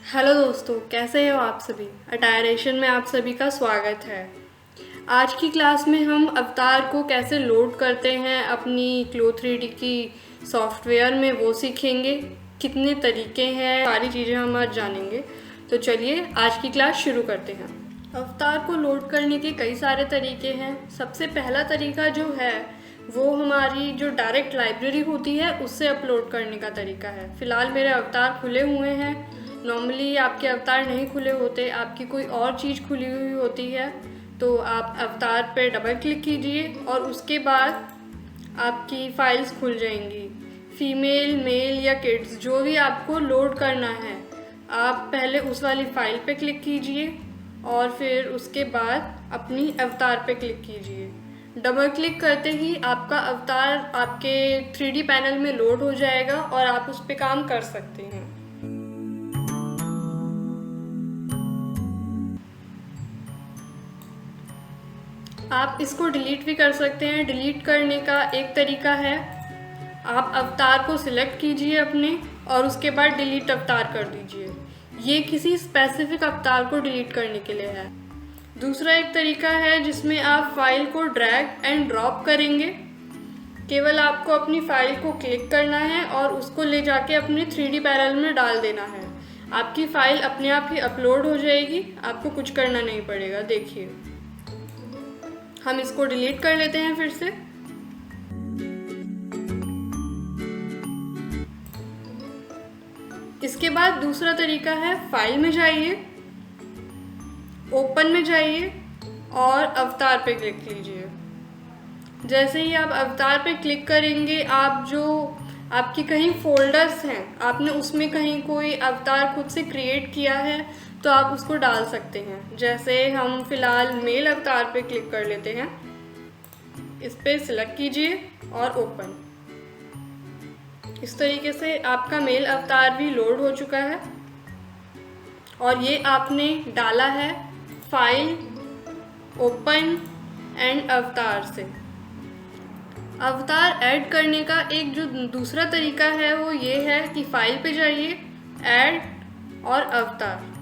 Hello दोस्तों, कैसे हो आप सभी। अटायरेशन में आप सभी का स्वागत है। आज की क्लास में हम अवतार को कैसे लोड करते हैं अपनी क्लो3D की सॉफ्टवेयर में, वो सीखेंगे। कितने तरीके हैं, सारी चीज़ें हम आज जानेंगे। तो चलिए आज की क्लास शुरू करते हैं। अवतार को लोड करने के कई सारे तरीके हैं। सबसे पहला तरीका जो है वो हमारी जो डायरेक्ट लाइब्रेरी होती है उससे अपलोड करने का तरीका है। फ़िलहाल मेरे अवतार खुले हुए हैं। नॉर्मली आपके अवतार नहीं खुले होते, आपकी कोई और चीज़ खुली हुई होती है। तो आप अवतार पे डबल क्लिक कीजिए और उसके बाद आपकी फाइल्स खुल जाएंगी। फीमेल, मेल या किड्स जो भी आपको लोड करना है, आप पहले उस वाली फाइल पे क्लिक कीजिए और फिर उसके बाद अपनी अवतार पे क्लिक कीजिए। डबल क्लिक करते ही आपका अवतार आपके 3D पैनल में लोड हो जाएगा और आप उस पर काम कर सकते हैं। आप इसको डिलीट भी कर सकते हैं। डिलीट करने का एक तरीका है, आप अवतार को सिलेक्ट कीजिए अपने और उसके बाद डिलीट अवतार कर दीजिए। ये किसी स्पेसिफिक अवतार को डिलीट करने के लिए है। दूसरा एक तरीका है जिसमें आप फाइल को ड्रैग एंड ड्रॉप करेंगे। केवल आपको अपनी फाइल को क्लिक करना है और उसको ले जाके अपने 3D पैनल में डाल देना है। आपकी फाइल अपने आप ही अपलोड हो जाएगी, आपको कुछ करना नहीं पड़ेगा। देखिए, हम इसको डिलीट कर लेते हैं फिर से। इसके बाद दूसरा तरीका है, फाइल में जाइए, ओपन में जाइए और अवतार पे क्लिक कीजिए। जैसे ही आप अवतार पे क्लिक करेंगे, आप जो आपकी कहीं फोल्डर्स हैं, आपने उसमें कहीं कोई अवतार खुद से क्रिएट किया है तो आप उसको डाल सकते हैं। जैसे हम फिलहाल मेल अवतार पे क्लिक कर लेते हैं। इस पर सिलेक्ट कीजिए और ओपन। इस तरीके से आपका मेल अवतार भी लोड हो चुका है और ये आपने डाला है फाइल, ओपन एंड अवतार से। अवतार ऐड करने का एक जो दूसरा तरीका है वो ये है कि फाइल पे जाइए, ऐड और अवतार।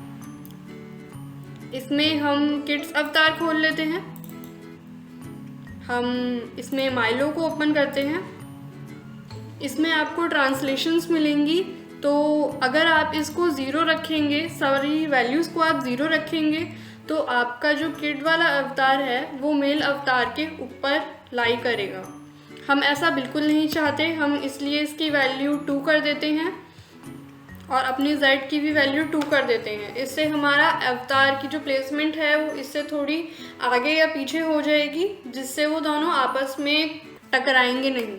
इसमें हम किड्स अवतार खोल लेते हैं। हम इसमें माइलो को ओपन करते हैं। इसमें आपको ट्रांसलेशंस मिलेंगी, तो अगर आप इसको 0 रखेंगे, सारी वैल्यूज़ को आप 0 रखेंगे तो आपका जो किड वाला अवतार है वो मेल अवतार के ऊपर लाई करेगा। हम ऐसा बिल्कुल नहीं चाहते, हम इसलिए इसकी वैल्यू 2 कर देते हैं और अपनी Z की भी वैल्यू 2 कर देते हैं। इससे हमारा अवतार की जो प्लेसमेंट है वो इससे थोड़ी आगे या पीछे हो जाएगी, जिससे वो दोनों आपस में टकराएंगे नहीं।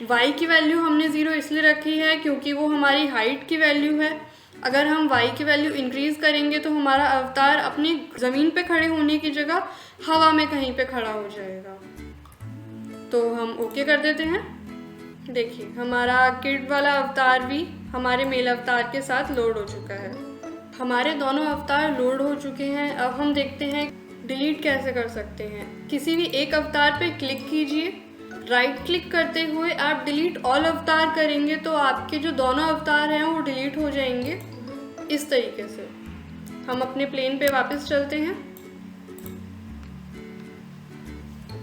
Y की वैल्यू हमने 0 इसलिए रखी है क्योंकि वो हमारी हाइट की वैल्यू है। अगर हम Y की वैल्यू इंक्रीज़ करेंगे तो हमारा अवतार अपनी ज़मीन पे खड़े होने की जगह हवा में कहीं पे खड़ा हो जाएगा। तो हम ओके कर देते हैं। देखिए, हमारा किड वाला अवतार भी हमारे मेल अवतार के साथ लोड हो चुका है। हमारे दोनों अवतार लोड हो चुके हैं। अब हम देखते हैं डिलीट कैसे कर सकते हैं। किसी भी एक अवतार पे क्लिक कीजिए, राइट क्लिक करते हुए आप डिलीट ऑल अवतार करेंगे तो आपके जो दोनों अवतार हैं वो डिलीट हो जाएंगे। इस तरीके से हम अपने प्लेन पे वापस चलते हैं।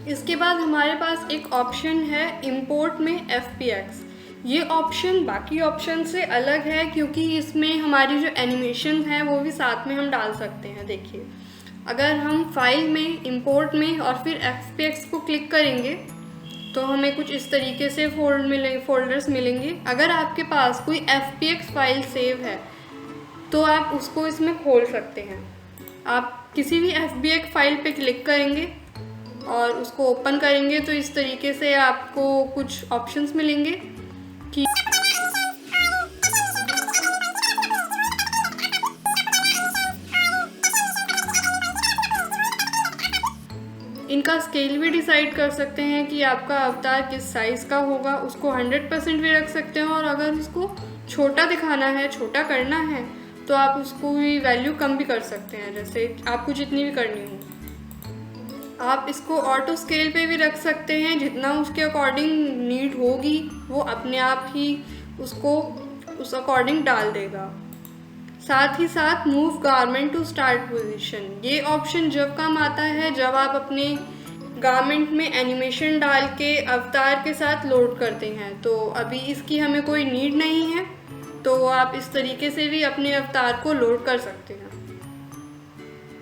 इसके बाद हमारे पास एक ऑप्शन है इंपोर्ट में FPX। ये ऑप्शन बाकी ऑप्शन से अलग है क्योंकि इसमें हमारी जो एनिमेशन है वो भी साथ में हम डाल सकते हैं। देखिए, अगर हम फाइल में, इंपोर्ट में और फिर FPX को क्लिक करेंगे तो हमें कुछ इस तरीके से फोल्डर्स मिलेंगे। अगर आपके पास कोई FPX फाइल सेव है तो आप उसको इसमें खोल सकते हैं। आप किसी भी FPX फाइल पे क्लिक करेंगे और उसको ओपन करेंगे तो इस तरीके से आपको कुछ ऑप्शंस मिलेंगे कि इनका स्केल भी डिसाइड कर सकते हैं कि आपका अवतार किस साइज़ का होगा। उसको 100% भी रख सकते हैं और अगर उसको छोटा दिखाना है, छोटा करना है, तो आप उसको भी वैल्यू कम भी कर सकते हैं, जैसे आपको जितनी भी करनी हो। आप इसको ऑटो स्केल पे भी रख सकते हैं, जितना उसके अकॉर्डिंग नीड होगी वो अपने आप ही उसको उस अकॉर्डिंग डाल देगा। साथ ही साथ move garment to start position, ये ऑप्शन जब काम आता है जब आप अपने गारमेंट में एनिमेशन डाल के अवतार के साथ लोड करते हैं। तो अभी इसकी हमें कोई नीड नहीं है, तो आप इस तरीके से भी अपने अवतार को लोड कर सकते हैं।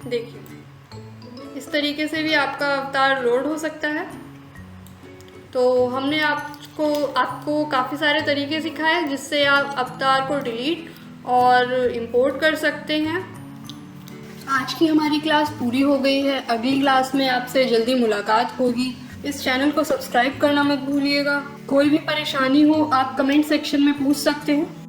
देखिए इस तरीके से भी आपका अवतार लोड हो सकता है। तो हमने आपको काफ़ी सारे तरीके सिखाए जिससे आप अवतार को डिलीट और इंपोर्ट कर सकते हैं। आज की हमारी क्लास पूरी हो गई है। अगली क्लास में आपसे जल्दी मुलाकात होगी। इस चैनल को सब्सक्राइब करना मत भूलिएगा। कोई भी परेशानी हो आप कमेंट सेक्शन में पूछ सकते हैं।